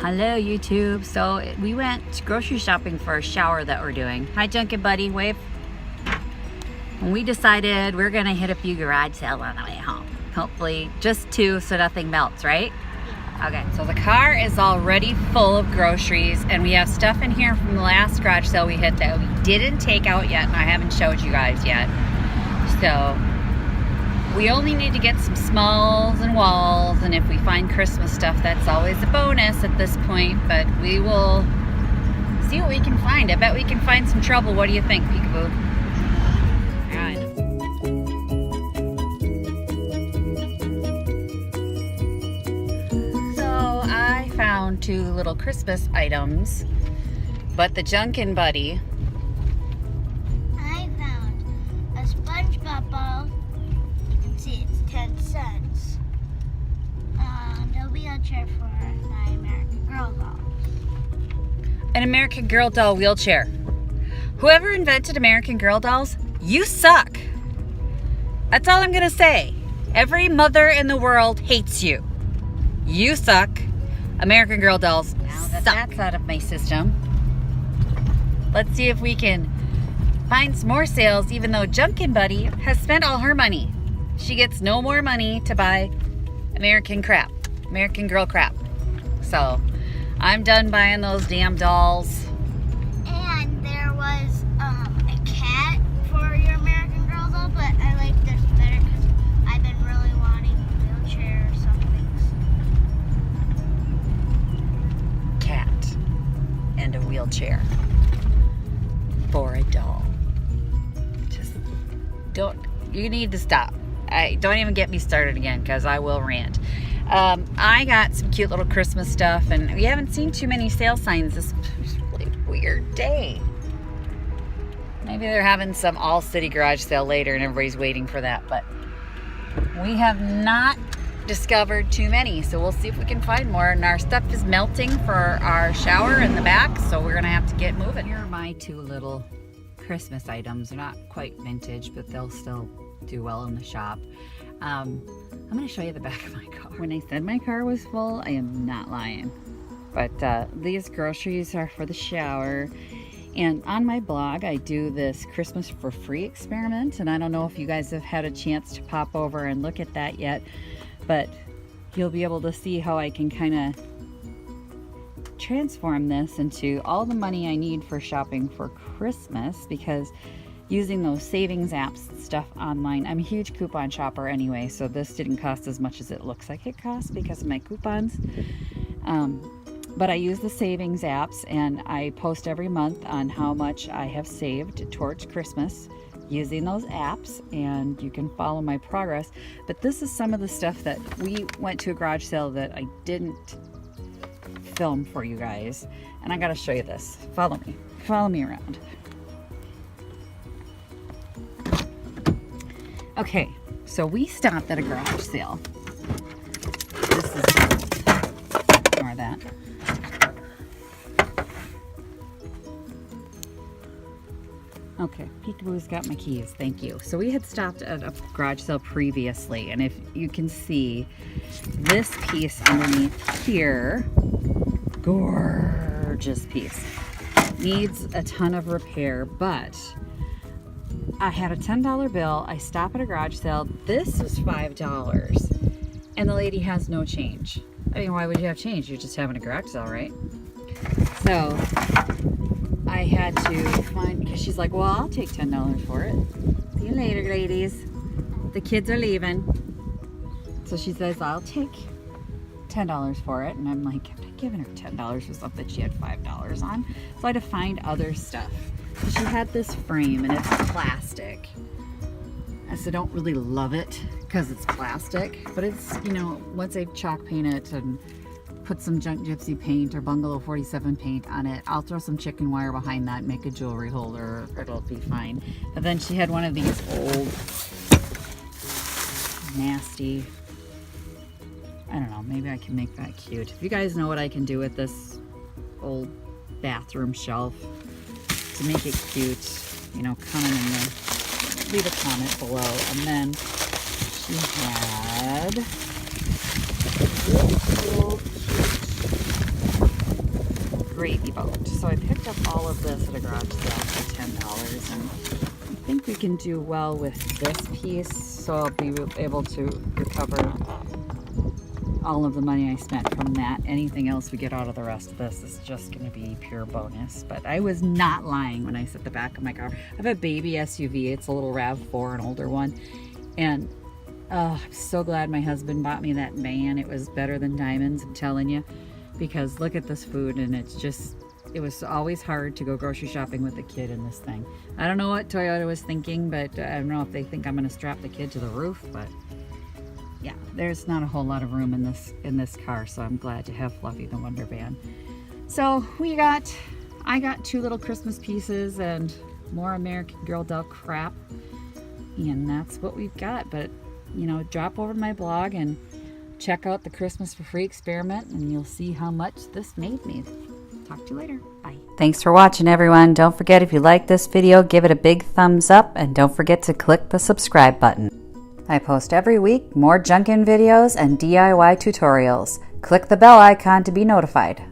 Hello YouTube. So we went grocery shopping for a shower that we're doing. Hi Junkin' Buddy, wave. And we decided we're gonna hit a few garage sales on the way home. Hopefully just 2 so nothing melts, right? Okay, so the car is already full of groceries and we have stuff in here from the last garage sale we hit that we didn't take out yet and I haven't showed you guys yet. So we only need to get some smalls and walls, and if we find Christmas stuff, that's always a bonus at this point, but we will see what we can find. I bet we can find some trouble. What do you think, Peekaboo? Alright. So I found 2 little Christmas items, but the Junkin' Buddy. I found a SpongeBob ball. See, it's 10 cents. And a wheelchair for my American Girl doll. An American Girl doll wheelchair. Whoever invented American Girl dolls, you suck. That's all I'm gonna say. Every mother in the world hates you. You suck. American Girl dolls suck. That's out of my system. Let's see if we can find some more sales, even though Junkin' Buddy has spent all her money. She gets no more money to buy American crap, American Girl crap. So I'm done buying those damn dolls. And there was a cat for your American Girl doll, but I like this better because I've been really wanting a wheelchair or something. Cat and a wheelchair for a doll. Just don't, you need to stop. Don't even get me started again because I will rant. I got some cute little Christmas stuff and we haven't seen too many sale signs this really weird day. Maybe they're having some all city garage sale later and everybody's waiting for that, but we have not discovered too many, so we'll see if we can find more. And our stuff is melting for our shower in the back, so we're gonna have to get moving. Here are my 2 little Christmas items. They're not quite vintage, but they'll still do well in the shop. I'm going to show you the back of my car. When I said my car was full, I am not lying. But these groceries are for the shower. And on my blog, I do this Christmas for free experiment. And I don't know if you guys have had a chance to pop over and look at that yet. But you'll be able to see how I can kind of transform this into all the money I need for shopping for Christmas, because using those savings apps and stuff online, I'm a huge coupon shopper anyway, so this didn't cost as much as it looks like it costs because of my coupons. But I use the savings apps and I post every month on how much I have saved towards Christmas using those apps, and you can follow my progress. But this is some of the stuff that we went to a garage sale that I didn't film for you guys, and I gotta show you this. Follow me around. Okay, so we stopped at a garage sale. This is ignore that. Okay, Peekaboo's got my keys, thank you. So we had stopped at a garage sale previously, and if you can see this piece underneath here, gorgeous piece, needs a ton of repair, but I had a $10 bill. I stop at a garage sale. This was $5 and the lady has no change. I mean, why would you have change? You're just having a garage sale, right? So I had to find, because she's like, well, I'll take $10 for it. See you later, ladies. The kids are leaving. So she says, I'll take $10 for it. And I'm like, I'm not giving her $10 for something she had $5 on. So I had to find other stuff. She had this frame and it's plastic. I said, don't really love it because it's plastic, but it's, you know, once I chalk paint it and put some Junk Gypsy paint or Bungalow 47 paint on it, I'll throw some chicken wire behind that and make a jewelry holder. It'll be fine. But then she had one of these old, nasty, I don't know, maybe I can make that cute. If you guys know what I can do with this old bathroom shelf to make it cute, you know, comment in the, leave a comment below. And then she had gravy boat. So I picked up all of this at a garage sale for $10, and I think we can do well with this piece, so I'll be able to recover all of the money I spent from that. Anything else we get out of the rest of this is just going to be pure bonus. But I was not lying when I said the back of my car. I have a baby SUV. It's a little RAV4, an older one. And I'm so glad my husband bought me that van. It was better than diamonds, I'm telling you. Because look at this food, and it's just, it was always hard to go grocery shopping with a kid in this thing. I don't know what Toyota was thinking, but I don't know if they think I'm going to strap the kid to the roof, but yeah, there's not a whole lot of room in this car, so I'm glad to have Fluffy the Wonder Van. So I got 2 little Christmas pieces and more American Girl doll crap, and that's what we've got. But you know, drop over to my blog and check out the Christmas for Free experiment, and you'll see how much this made me. Talk to you later. Bye. Thanks for watching, everyone. Don't forget, if you like this video, give it a big thumbs up, and don't forget to click the subscribe button. I post every week more junk-in videos and DIY tutorials. Click the bell icon to be notified.